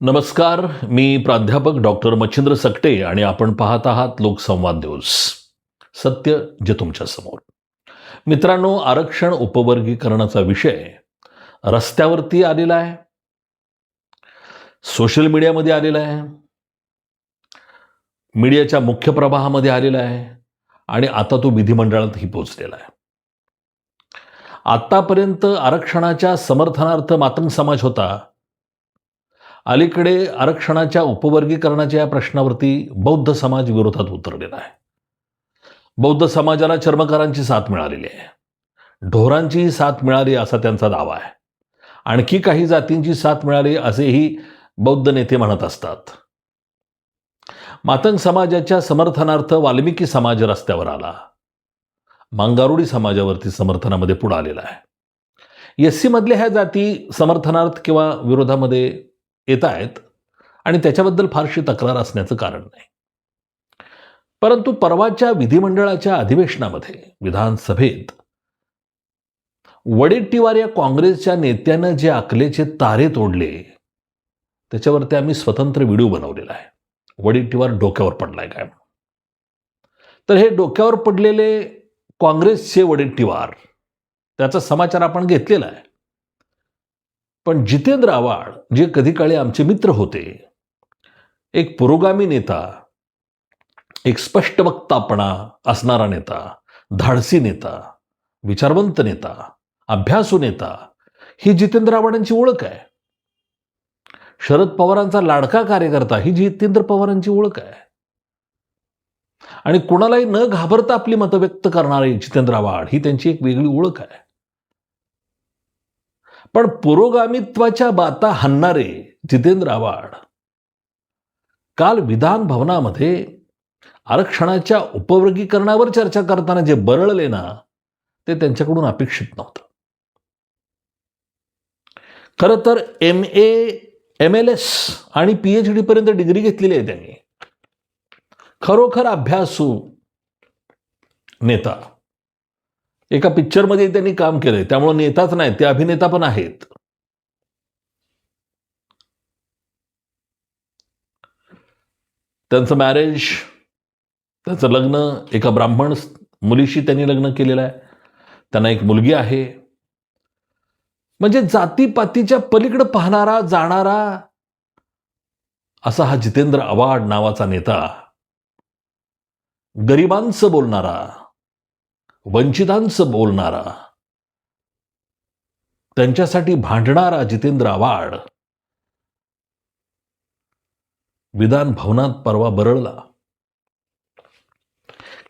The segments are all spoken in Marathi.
नमस्कार. मी प्राध्यापक डॉक्टर मच्छिंद्र सकटे आणि आपण पाहत आहात लोकसंवाद न्यूज. सत्य जे तुमच्या समोर. मित्रांनो, आरक्षण उपवर्गीकरणाचा विषय रस्त्यावरती आलेला आहे, सोशल मीडियामध्ये आलेला आहे, मीडियाच्या मुख्य प्रवाहामध्ये आलेला आहे आणि आता तो विधिमंडळातही पोहोचलेला आहे. आतापर्यंत आरक्षणाच्या समर्थनार्थ मातंग समाज होता. अलीकडे आरक्षणाच्या उपवर्गीकरणाच्या या प्रश्नावरती बौद्ध समाज विरोधात उतरलेला आहे. बौद्ध समाजाला चर्मकारांची साथ मिळालेली आहे, ढोरांचीही साथ मिळाली असा त्यांचा दावा आहे. आणखी काही जातींची साथ मिळाली असेही बौद्ध नेते म्हणत असतात. मातंग समाजाच्या समर्थनार्थ वाल्मिकी समाज रस्त्यावर आला. मांगारुडी समाजावरती समर्थनामध्ये पुढे आलेला आहे. एससी मधल्या ह्या जाती समर्थनार्थ किंवा विरोधामध्ये येत आहेत आणि त्याच्याबद्दल फारशी तक्रार असण्याचं कारण नाही. परंतु परवाच्या विधिमंडळाच्या अधिवेशनामध्ये विधानसभेत वडेट्टीवार या काँग्रेसच्या नेत्यानं जे अकलेचे तारे तोडले त्याच्यावरती आम्ही स्वतंत्र व्हिडिओ बनवलेला आहे. वडेट्टीवार डोक्यावर पडलाय काय? तर हे डोक्यावर पडलेले काँग्रेसचे वडेट्टीवार, त्याचा समाचार आपण घेतलेला आहे. पण जितेंद्र आव्हाड जे कधी काळी आमचे मित्र होते, एक पुरोगामी नेता, एक स्पष्ट वक्तापणा असणारा नेता, धाडसी नेता, विचारवंत नेता, अभ्यासू नेता, ही जितेंद्र आव्हाडांची ओळख आहे. शरद पवारांचा लाडका कार्यकर्ता ही जितेंद्र पवारांची ओळख आहे. आणि कुणालाही न घाबरता आपली मतं व्यक्त करणारे जितेंद्र आव्हाड ही त्यांची एक वेगळी ओळख आहे. पण पुरोगामित्वाच्या बाता हाणणारे जितेंद्र आव्हाड काल विधान भवनामध्ये आरक्षणाच्या उपवर्गीकरणावर चर्चा करताना जे बरळले ना, ते त्यांच्याकडून अपेक्षित नव्हतं. खरं तर MA, MLS आणि PhD पर्यंत डिग्री घेतलेली आहे त्यांनी. खरोखर अभ्यासू नेता. एका पिक्चरमध्ये त्यांनी काम केलंय, त्यामुळे नेताच नाही, ते अभिनेता पण आहेत. त्यांचं मॅरेज, त्यांचं लग्न एका ब्राह्मण मुलीशी त्यांनी लग्न केलेलं आहे. त्यांना एक मुलगी आहे. म्हणजे जातीपातीच्या पलीकडे पाहणारा, जाणारा असा हा जितेंद्र आव्हाड नावाचा नेता, गरिबांचं बोलणारा, वंचितांचं बोलणारा, त्यांच्यासाठी भांडणारा जितेंद्र आव्हाड विधान भवनात परवा बरळला.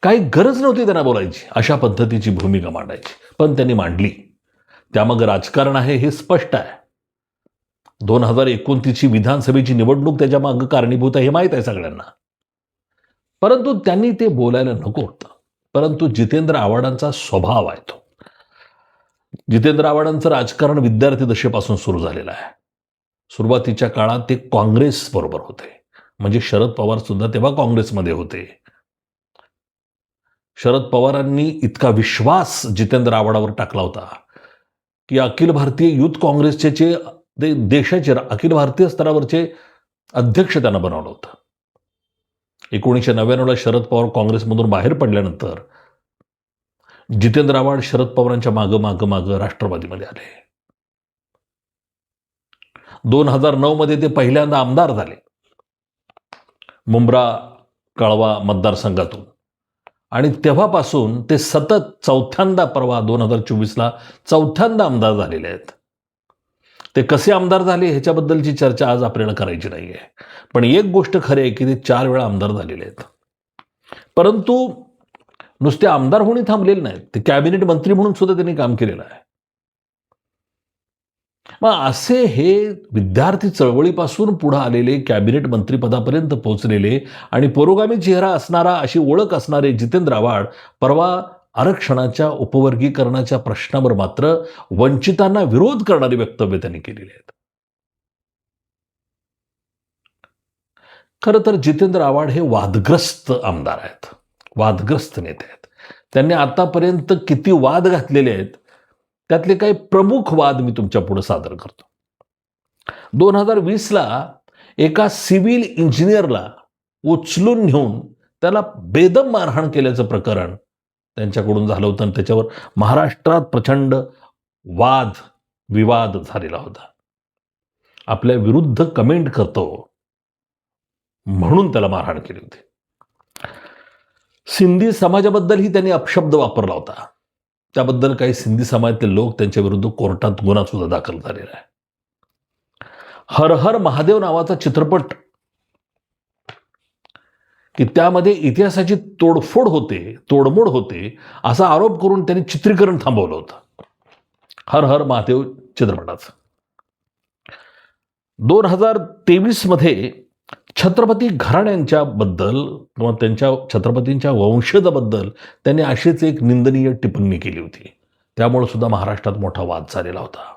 काही गरज नव्हती त्यांना बोलायची, अशा पद्धतीची भूमिका मांडायची, पण त्यांनी मांडली. त्यामागे राजकारण आहे हे स्पष्ट आहे. 2029ची विधानसभेची निवडणूक त्याच्या मागे कारणीभूत आहे हे माहीत आहे सगळ्यांना. परंतु त्यांनी ते बोलायला नको होतं. परंतु जितेंद्र आव्हाडांचा स्वभाव आहे तो. जितेंद्र आव्हाडांचं राजकारण विद्यार्थी दशेपासून सुरू झालेलं आहे. सुरुवातीच्या काळात ते काँग्रेस बरोबर होते, म्हणजे शरद पवार सुद्धा तेव्हा काँग्रेसमध्ये होते. शरद पवारांनी इतका विश्वास जितेंद्र आव्हाडावर टाकला होता की अखिल भारतीय युथ काँग्रेसचे देशाचे अखिल भारतीय स्तरावरचे अध्यक्ष त्यांना बनवलं होतं. 1999ला शरद पवार काँग्रेसमधून बाहेर पडल्यानंतर जितेंद्र आव्हाड शरद पवारांच्या मागं राष्ट्रवादीमध्ये आले. 2009 मध्ये ते पहिल्यांदा आमदार झाले मुंब्रा कळवा मतदारसंघातून. आणि तेव्हापासून ते सतत चौथ्यांदा, परवा 2024ला चौथ्यांदा आमदार झालेले आहेत. ते कसे आमदार झाले ह्याच्याबद्दलची चर्चा आज आपल्याला करायची नाहीये. पण एक गोष्ट खरी आहे की ते 4 वेळा आमदार झालेले आहेत. परंतु नुसते आमदार होणे थांबलेले नाहीत, ते कॅबिनेट मंत्री म्हणून सुद्धा त्यांनी काम केलेलं आहे. मग असे हे विद्यार्थी चळवळीपासून पुढे आलेले, कॅबिनेट मंत्रीपदापर्यंत पोहोचलेले आणि पुरोगामी चेहरा असणारा, अशी ओळख असणारे जितेंद्र आव्हाड परवा आरक्षणाच्या उपवर्गीकरणाच्या प्रश्नावर मात्र वंचितांना विरोध करणारी वक्तव्य त्यांनी केलेली आहेत. खरं तर जितेंद्र आव्हाड हे वादग्रस्त आमदार आहेत, वादग्रस्त नेते आहेत. त्यांनी आतापर्यंत किती वाद घातलेले आहेत त्यातले काही प्रमुख वाद मी तुमच्या पुढे सादर करतो. 2020ला एका सिव्हिल इंजिनियरला उचलून नेऊन त्याला बेदम मारहाण केल्याचं प्रकरण त्यांच्याकडून झालं होतं आणि त्याच्यावर महाराष्ट्रात प्रचंड वाद विवाद झालेला होता. आपल्या विरुद्ध कमेंट करतो म्हणून त्याला मारहाण केली होती. सिंधी समाजाबद्दलही त्यांनी अपशब्द वापरला होता. त्याबद्दल काही सिंधी समाजातले लोक त्यांच्या विरुद्ध कोर्टात गुन्हा सुद्धा दाखल झालेला आहे. हर हर महादेव नावाचा चित्रपट की त्यामध्ये इतिहासाची तोडमोड होते असा आरोप करून त्यांनी चित्रीकरण थांबवलं होतं हर हर महादेव चित्रपटाचं. 2023 मध्ये छत्रपती घराण्यांच्या बद्दल किंवा त्यांच्या छत्रपतींच्या वंशजाबद्दल त्यांनी अशीच एक निंदनीय टिप्पणी केली होती. त्यामुळे सुद्धा महाराष्ट्रात मोठा वाद झालेला होता.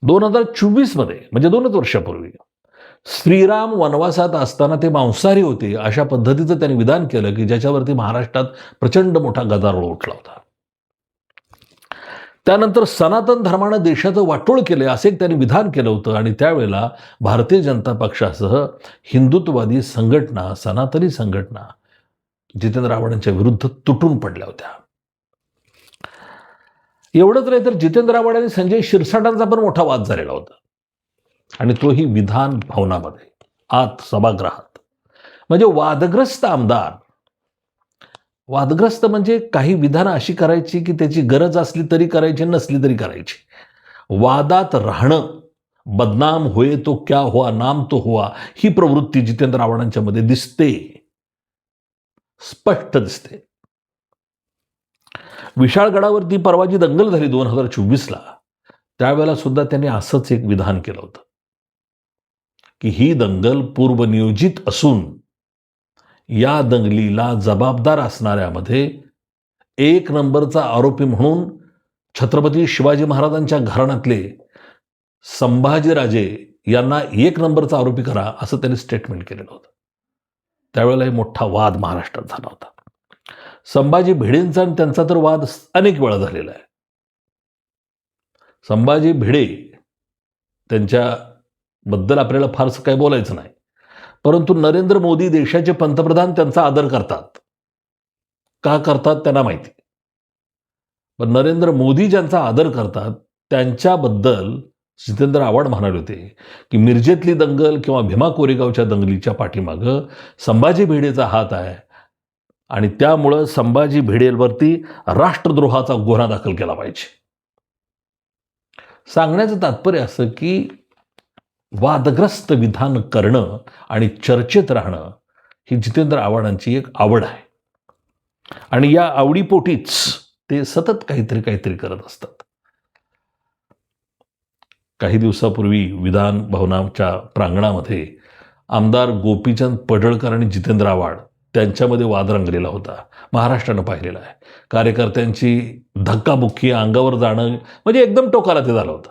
2024 मध्ये म्हणजे 2 वर्षापूर्वी श्रीराम वनवासात असताना ते मांसाहारी होते अशा पद्धतीचं त्यांनी विधान केलं की ज्याच्यावरती महाराष्ट्रात प्रचंड मोठा गदारोळ उठला होता. त्यानंतर सनातन धर्मानं देशाचं वाटोळ केले असे त्यांनी विधान केलं होतं आणि त्यावेळेला भारतीय जनता पक्षासह हिंदुत्ववादी संघटना सनातनी संघटना जितेंद्र आव्हाडांच्या विरुद्ध तुटून पडल्या होत्या. एवढंच नाही तर जितेंद्र आव्हाड आणि संजय शिरसाटांचा पण मोठा वाद झालेला होता आणि तोही विधान भवनामध्ये आत सभागृहात. म्हणजे वादग्रस्त आमदार वादग्रस्त म्हणजे काही विधानं अशी करायची की त्याची गरज असली तरी करायची नसली तरी करायची. वादात राहणं बदनाम होए तो क्या हुआ नाम तो हुआ ही प्रवृत्ती जितेंद्र आव्हाडांच्या मध्ये दिसते, स्पष्ट दिसते. विशाळगडावरती परवा जी दंगल झाली 2024ला त्यावेळेला सुद्धा त्यांनी असंच एक विधान केलं होतं की ही दंगल पूर्वनियोजित असून या दंगलीला जबाबदार असणाऱ्यामध्ये 1 नंबरचा आरोपी म्हणून छत्रपती शिवाजी महाराजांच्या घराण्यातले संभाजीराजे यांना 1 नंबरचा आरोपी करा असं त्यांनी स्टेटमेंट केलेलं होतं. त्यावेळेला मोठा वाद महाराष्ट्रात झाला होता. संभाजी भिडेंचा आणि त्यांचा तर वाद अनेक वेळा झालेला आहे. संभाजी भिडे त्यांच्याबद्दल आपल्याला फारसं काही बोलायचं नाही, परंतु नरेंद्र मोदी देशाचे पंतप्रधान त्यांचा आदर करतात. का करतात त्यांना माहिती. पण नरेंद्र मोदी ज्यांचा आदर करतात त्यांच्याबद्दल जितेंद्र आव्हाड म्हणाले होते की मिरजेतली दंगल किंवा भीमा कोरेगावच्या दंगलीच्या पाठीमागं संभाजी भिडेचा हात आहे आणि त्यामुळं संभाजी भिडेवरती राष्ट्रद्रोहाचा गुन्हा दाखल केला पाहिजे. सांगण्याचं तात्पर्य असं की वादग्रस्त विधान करणं आणि चर्चेत राहणं ही जितेंद्र आव्हाडांची एक आवड आहे आणि या आवडीपोटीच ते सतत काहीतरी करत असतात. काही दिवसापूर्वी विधान भवनाच्या प्रांगणामध्ये आमदार गोपीचंद पडळकर आणि जितेंद्र आव्हाड त्यांच्यामध्ये वाद रंगलेला होता. महाराष्ट्रानं पाहिलेला आहे. कार्यकर्त्यांची धक्काबुक्की अंगावर जाणं म्हणजे एकदम टोकाला ते झालं होतं.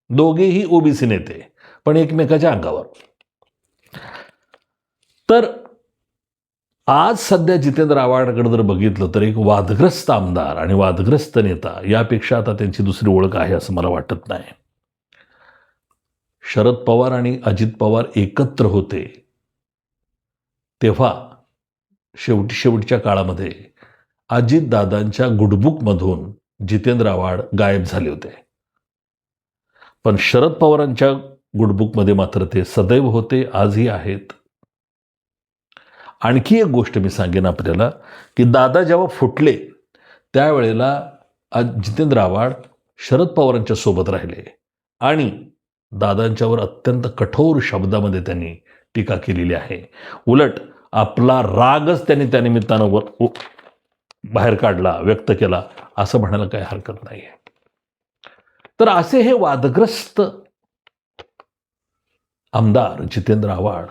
दोघेही ओबीसी नेते पण एकमेकाच्या अंगावर. तर आज सध्या जितेंद्र आव्हाडकडे जर बघितलं तर एक वादग्रस्त आमदार आणि वादग्रस्त नेता यापेक्षा आता त्यांची दुसरी ओळख आहे असं मला वाटत नाही. शरद पवार आणि अजित पवार एकत्र होते तेव्हा शेवटच्या काळामध्ये अजितदादांच्या गुडबुकमधून जितेंद्र आव्हाड गायब झाले होते. पण शरद पवारांच्या गुडबुकमध्ये मात्र ते सदैव होते, आजही आहेत. आणखी एक गोष्ट मी सांगेन आपल्याला की दादा जेव्हा फुटले त्यावेळेला जितेंद्र आव्हाड शरद पवारांच्या सोबत राहिले आणि दादांच्यावर अत्यंत कठोर शब्दामध्ये त्यांनी टीका केलेली आहे. उलट आपला रागच त्यांनी त्या निमित्तानं बाहेर काढला, व्यक्त केला असं म्हणायला काही हरकत नाही आहे. तर असे हे वादग्रस्त आमदार जितेंद्र आव्हाड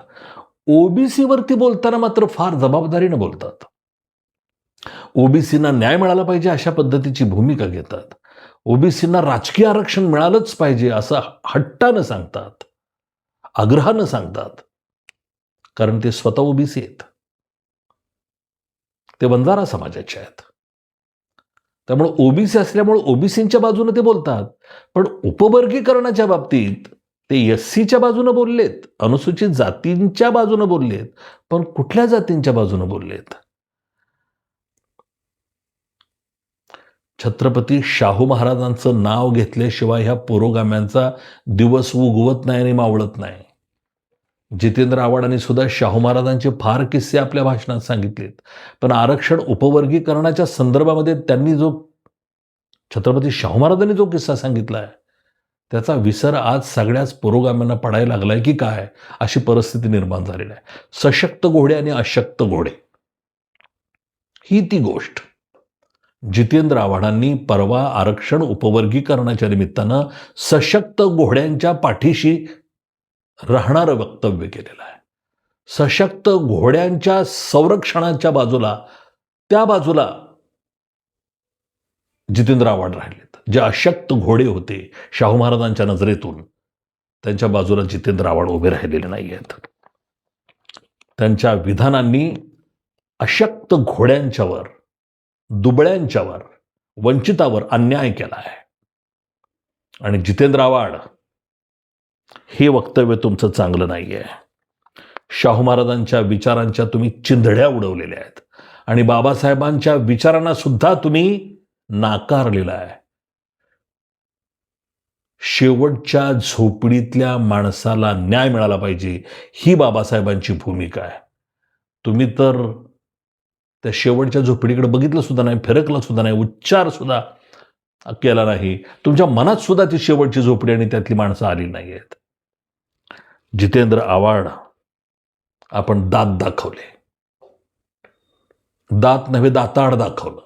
ओबीसीवरती बोलताना मात्र फार जबाबदारीनं बोलतात. ओबीसींना न्याय मिळाला पाहिजे अशा पद्धतीची भूमिका घेतात. ओबीसींना राजकीय आरक्षण मिळालंच पाहिजे असं हट्टानं सांगतात, आग्रहानं सांगतात, कारण ते स्वतः ओबीसी आहेत. ते बंजारा समाजाचे आहेत. त्यामुळे ओबीसी असल्यामुळे ओबीसींच्या बाजूने ते बोलतात. पण उपवर्गीकरणाच्या बाबतीत ते एससीच्या बाजूने बोललेत, अनुसूचित जातींच्या बाजूने बोललेत, पण कुठल्या जातींच्या बाजूने बोललेत? छत्रपती शाहू महाराजांचं नाव घेतल्याशिवाय ह्या पुरोगाम्यांचा दिवस उगवत नाही आणि मावळत नाही. जितेंद्र आव्हाडांनी सुद्धा शाहू महाराजांचे फार किस्से आपल्या भाषणात सांगितलेत, पण आरक्षण उपवर्गीकरणाच्या संदर्भामध्ये त्यांनी जो छत्रपती शाहू महाराजांनी जो किस्सा सांगितला आहे त्याचा विसर आज सगळ्याच पुरोगाम्यांना पडायला लागलाय की काय, अशी परिस्थिती निर्माण झालेली आहे. सशक्त घोडे आणि अशक्त घोडे ही ती गोष्ट. जितेंद्र आव्हाडांनी परवा आरक्षण उपवर्गीकरणाच्या निमित्तानं सशक्त घोड्यांच्या पाठीशी राहणारं वक्तव्य केलेलं आहे. सशक्त घोड्यांच्या संरक्षणाच्या बाजूला, त्या बाजूला जितेंद्र आव्हाड राहिलेत. जे अशक्त घोडे होते शाहू महाराजांच्या नजरेतून, त्यांच्या बाजूला जितेंद्र आव्हाड उभे राहिलेले नाही आहेत. त्यांच्या विधानांनी अशक्त घोड्यांच्यावर, दुबळ्यांच्यावर, वंचितावर अन्याय केला आहे. आणि जितेंद्र आव्हाड, हे वक्तव्य तुमचं चांगलं नाहीये. शाहू महाराजांच्या विचारांच्या तुम्ही चिंधड्या उडवलेल्या आहेत आणि बाबासाहेबांच्या विचारांना सुद्धा तुम्ही नाकारलेला आहे. शेवटच्या झोपडीतल्या माणसाला न्याय मिळाला पाहिजे, ही बाबासाहेबांची भूमिका आहे. तुम्ही तर त्या शेवटच्या झोपडीकडे बघितलं सुद्धा नाही, फिरकलं सुद्धा नाही, उच्चार सुद्धा केला नाही. तुमच्या मनात सुद्धा ती शेवटची झोपडी आणि त्यातली माणसं आली नाही आहेत. जितेंद्र आव्हाड, आपण दात दाखवले, दात नव्हे दाताड दाखवलं.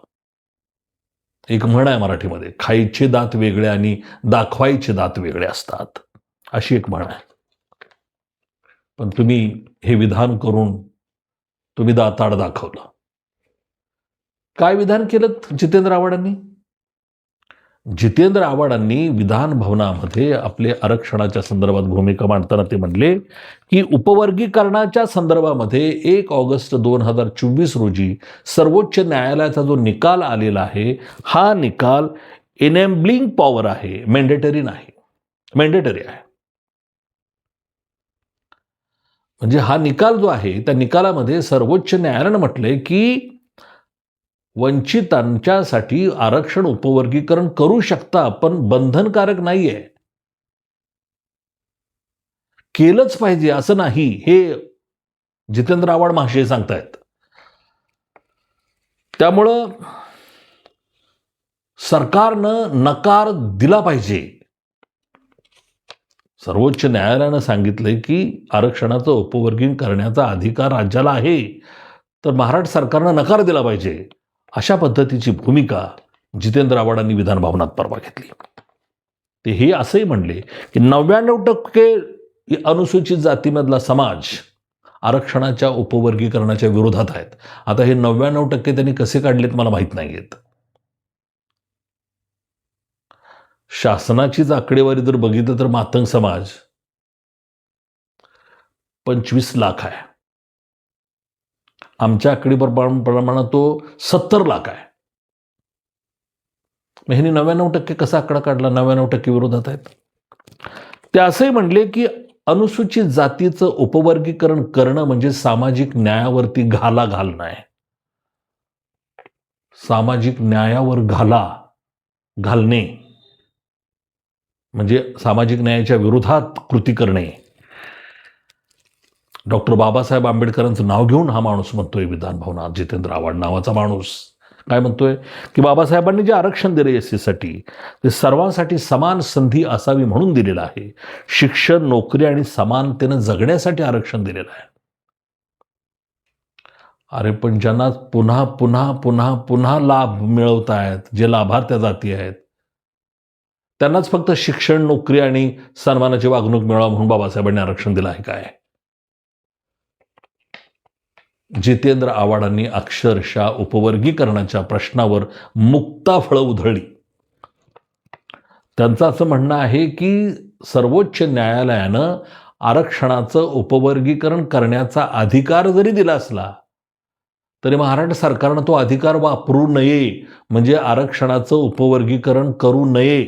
एक म्हण आहे मराठीमध्ये, खायचे दात वेगळे आणि दाखवायचे दात वेगळे असतात, अशी एक म्हण आहे. पण तुम्ही हे विधान करून तुम्ही दाताड दाखवलं. काय विधान केलं जितेंद्र आव्हाडांनी? जितेंद्र आव्हाडांनी विधान भवनामध्ये आपले आरक्षणाच्या संदर्भात भूमिका मांडताना ते म्हणले की उपवर्गीकरणाच्या संदर्भामध्ये 1 ऑगस्ट 2024 रोजी सर्वोच्च न्यायालयाचा जो निकाल आलेला आहे, हा निकाल एनेबलिंग पॉवर आहे, मॅन्डेटरी नाही, मॅन्डेटरी आहे. म्हणजे हा निकाल जो आहे, त्या निकालामध्ये सर्वोच्च न्यायालयानं म्हटलंय की वंचितांच्यासाठी आरक्षण उपवर्गीकरण करू शकता, पण बंधनकारक नाहीये, केलंच पाहिजे असं नाही, हे जितेंद्र आव्हाड महाशय सांगतायत. त्यामुळं सरकारनं नकार दिला पाहिजे. सर्वोच्च न्यायालयानं सांगितलंय की आरक्षणाचं उपवर्गीकरण करण्याचा अधिकार राज्याला आहे, तर महाराष्ट्र सरकारनं नकार दिला पाहिजे, अशा पद्धतीची भूमिका जितेंद्र आव्हाडांनी विधान भवनात परवा घेतली. ते हे असंही म्हणले की 99% अनुसूचित जातीमधला समाज आरक्षणाच्या उपवर्गीकरणाच्या विरोधात आहेत. आता हे 99% त्यांनी कसे काढलेत मला माहीत नाहीयेत. शासनाचीच आकडेवारी जर बघितलं तर मातंग समाज 25 लाख आहे. आमच्या आकडेप्रमाणे तो 70 लाख आहे. मग ह्यांनी 99% कसा आकडा काढला? 99% विरोधात आहेत. ते असंही म्हणले की अनुसूचित जातीचं उपवर्गीकरण करणं म्हणजे सामाजिक न्यायावरती घाला घालणं आहे. सामाजिक न्यायावर घाला घालणे म्हणजे सामाजिक न्यायाच्या विरोधात कृती करणे. डॉक्टर बाबासाहेब आंबेडकरांचं नाव घेऊन हा माणूस म्हणतोय विधान भवनात, जितेंद्र आव्हाड नावाचा माणूस काय म्हणतोय की बाबासाहेबांनी जे आरक्षण दिले एससीसाठी ते सर्वांसाठी समान संधी असावी म्हणून दिलेलं आहे. शिक्षण, नोकरी आणि समानतेनं जगण्यासाठी आरक्षण दिलेलं आहे. अरे पण ज्यांना पुन्हा पुन्हा पुन्हा पुन्हा लाभ मिळवत आहेत, जे लाभार्थी जाती आहेत, त्यांनाच फक्त शिक्षण, नोकरी आणि सन्मानाची वागणूक मिळावं म्हणून बाबासाहेबांनी आरक्षण दिलं आहे काय? जितेंद्र आव्हाडांनी अक्षरशः उपवर्गीकरणाच्या प्रश्नावर मुक्ताफळं उधळली. त्यांचं असं म्हणणं आहे की सर्वोच्च न्यायालयानं आरक्षणाचं उपवर्गीकरण करण्याचा अधिकार जरी दिला असला तरी महाराष्ट्र सरकारनं तो अधिकार वापरू नये, म्हणजे आरक्षणाचं उपवर्गीकरण करू नये.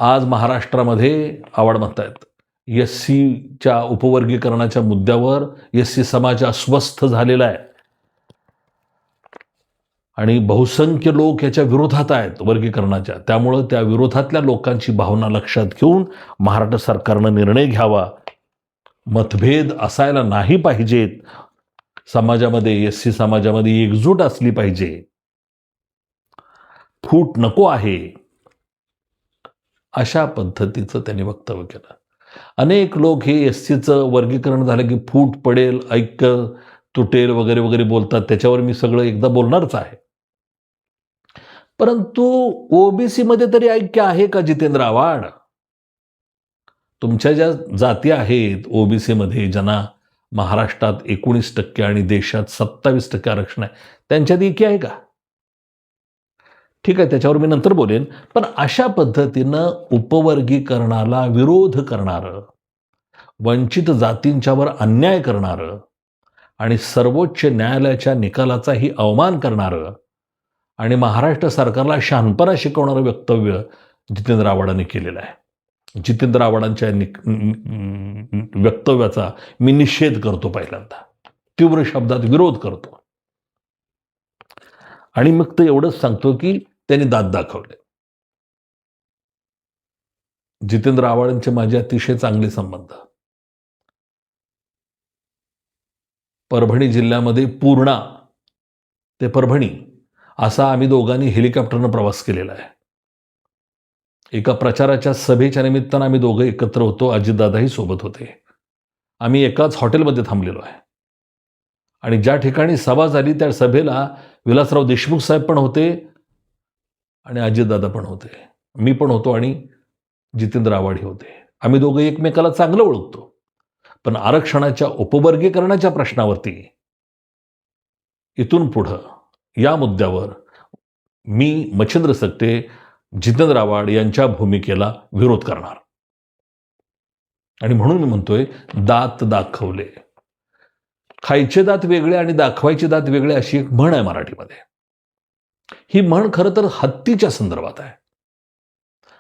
आज महाराष्ट्रामध्ये आवाड म्हणतायत SCच्या उपवर्गीकरणाच्या मुद्द्यावर SC समाज अस्वस्थ झालेला आहे आणि बहुसंख्य लोक याच्या विरोधात आहेत वर्गीकरणाच्या. त्यामुळं त्या विरोधातल्या लोकांची भावना लक्षात घेऊन महाराष्ट्र सरकारनं निर्णय घ्यावा. मतभेद असायला नाही पाहिजेत. समाजामध्ये SC समाजामध्ये एकजूट असली पाहिजे. फूट नको आहे, अशा पद्धतीचं त्यांनी वक्तव्य केलं. अनेक लोक हे SCचं वर्गीकरण झालं की फूट पडेल, ऐक्य तुटेल वगैरे वगैरे बोलतात. त्याच्यावर मी सगळं एकदा बोलणारच आहे. परंतु OBC मध्ये तरी ऐक्य आहे का जितेंद्र आव्हाड? तुमच्या ज्या जाती आहेत OBC मध्ये, ज्यांना महाराष्ट्रात 19% आणि देशात 27% आरक्षण आहे, त्यांच्यात ऐक्य आहे का? ठीक आहे, त्याच्यावर मी नंतर बोलेन. पण अशा पद्धतीनं उपवर्गीकरणाला विरोध करणारं, वंचित जातींच्यावर अन्याय करणारं आणि सर्वोच्च न्यायालयाच्या निकालाचाही अवमान करणारं आणि महाराष्ट्र सरकारला शहाणपणा शिकवणारं वक्तव्य जितेंद्र आव्हाडांनी केलेलं आहे. जितेंद्र आव्हाडांच्या वक्तव्याचा मी निषेध करतो, पहिल्यांदा तीव्र शब्दात विरोध करतो. आणि मग ते एवढंच सांगतो की त्यांनी दात दाखवले. जितेंद्र आव्हाडांचे माझे अतिशय चांगले संबंध. परभणी जिल्ह्यामध्ये पूर्णा ते परभणी असा आम्ही दोघांनी हेलिकॉप्टरनं प्रवास केलेला आहे. एका प्रचाराच्या सभेच्या निमित्तानं आम्ही दोघं एकत्र होतो. अजितदादाही सोबत होते. आम्ही एकाच हॉटेलमध्ये थांबलेलो आहे आणि ज्या ठिकाणी सभा झाली त्या सभेला विलासराव देशमुख साहेब पण होते आणि अजितदादा पण होते, मी पण होतो आणि जितेंद्र आव्हाड होते. आम्ही दोघं एकमेकाला चांगलं ओळखतो. पण आरक्षणाच्या उपवर्गीकरणाच्या प्रश्नावरती इथून पुढं या मुद्द्यावर मी मच्छिंद्र सकटे जितेंद्र आव्हाड यांच्या भूमिकेला विरोध करणार. आणि म्हणून मी म्हणतोय, दात दाखवले. खायचे दात वेगळे आणि दाखवायचे दात वेगळे अशी एक म्हण आहे मराठीमध्ये. ही म्हण खरं तर हत्तीच्या संदर्भात आहे.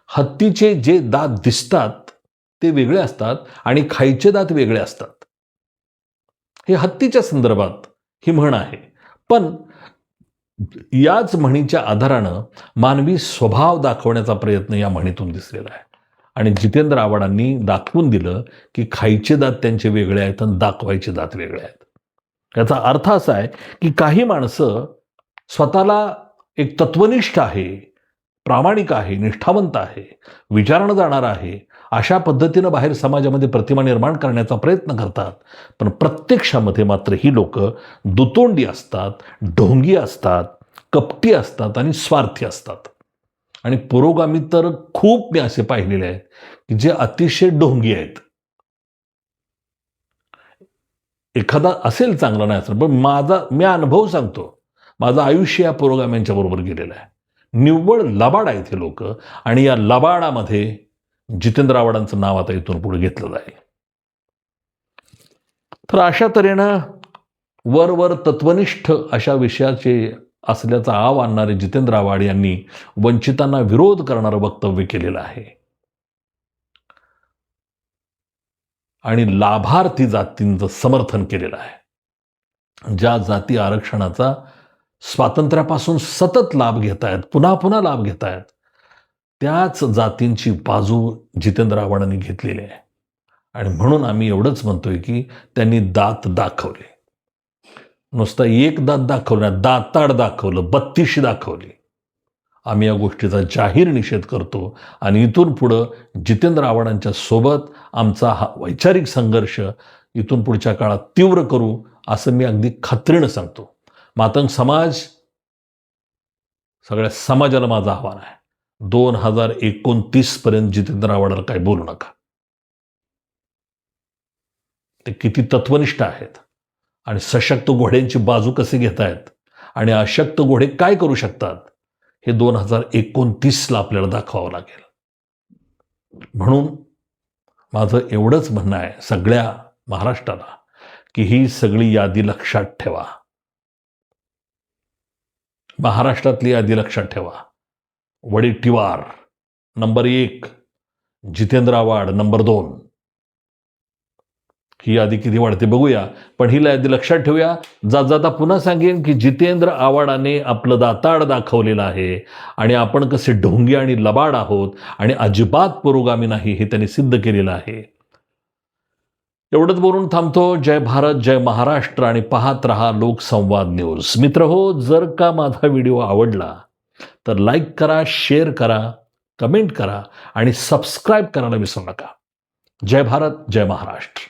हत्तीचे जे दात दिसतात ते वेगळे असतात आणि खायचे दात वेगळे असतात. हे हत्तीच्या संदर्भात ही म्हण आहे. पण याच म्हणीच्या आधारानं मानवी स्वभाव दाखवण्याचा प्रयत्न या म्हणीतून दिसलेला आहे. आणि जितेंद्र आव्हाडांनी दाखवून दिलं की खायचे दात त्यांचे वेगळे आहेत आणि दाखवायचे दात वेगळे आहेत. याचा अर्थ असा आहे की काही माणसं स्वतःला एक तत्वनिष्ठ आहे, प्रामाणिक आहे, निष्ठावंत आहे, विचारानं जाणार आहे, अशा पद्धतीनं बाहेर समाजामध्ये प्रतिमा निर्माण करण्याचा प्रयत्न करतात. पण प्रत्यक्षामध्ये मात्र ही लोक दुतोंडी असतात, ढोंगी असतात, कपटी असतात आणि स्वार्थी असतात. आणि पुरोगामी तर खूप मी असे पाहिलेले आहेत की जे अतिशय ढोंगी आहेत. एखादा असेल चांगला नाही असेल, पण मी अनुभव सांगतो. माझं आयुष्य या पुरोगाम्यांच्या बरोबर गेलेलं आहे. निव्वळ लबाड आहेत हे लोक आणि या लबाडामध्ये जितेंद्र आव्हाडांचं नाव आता इथून पुढे घेतलं जाईल. तर अशा तऱ्हेनं वर तत्वनिष्ठ अशा विषयाचे असल्याचा आव आणणारे जितेंद्र आव्हाड यांनी वंचितांना विरोध करणारं वक्तव्य केलेलं आहे. आणि लाभार्थी जातींचं समर्थन केलेलं आहे. ज्या जाती आरक्षणाचा स्वातंत्र्यापासून सतत लाभ घेत आहेत, पुन्हा पुन्हा लाभ घेत आहेत, त्याच जातींची बाजू जितेंद्र आव्हाडांनी घेतलेली आहे. आणि म्हणून आम्ही एवढंच म्हणतोय की त्यांनी दात दाखवले. नुसता एक दात दाखवला, दाताड दाखवलं, 32 दाखवली. आम्ही या गोष्टीचा जाहीर निषेध करतो आणि इथून पुढं जितेंद्र आव्हाडांच्या सोबत आमचा हा वैचारिक संघर्ष इथून पुढच्या काळात तीव्र करू, असं मी अगदी खात्रीनं सांगतो. मातंग समाज, सगळ्या समाजाला माझं आव्हान आहे, 2029 पर्यंत जितेंद्र आव्हाडाला काही बोलू नका. ते किती तत्वनिष्ठ आहेत आणि सशक्त घोड्यांची बाजू कसे घेतायत आणि अशक्त घोडे काय करू शकतात, हे 2029ला आपल्याला दाखवावं लागेल. म्हणून माझं एवढंच म्हणणं आहे सगळ्या महाराष्ट्राला की ही सगळी यादी लक्षात ठेवा. महाराष्ट्रातली यादी लक्षात ठेवा. Wadettiwar number 1, Jitendra Awhad number 2. ही यादी किती वाढते बघूया, पण ही यादी लक्षात ठेवूया. जाता पुन्हा सांगेन की जितेंद्र आव्हाडाने आपलं दाताड दाखवलेलं आहे आणि आपण कसे ढोंगी आणि लबाड आहोत आणि अजिबात पुरोगामी नाही हे त्यांनी सिद्ध केलेलं आहे. एवढंच बोलून थांबतो. जय भारत, जय महाराष्ट्र आणि पाहत रहा लोकसंवाद न्यूज. मित्र हो, जर का माझा व्हिडिओ आवडला तर लाईक करा, शेअर करा, कमेंट करा आणि सबस्क्राईब करायला विसरू नका. जय भारत, जय महाराष्ट्र.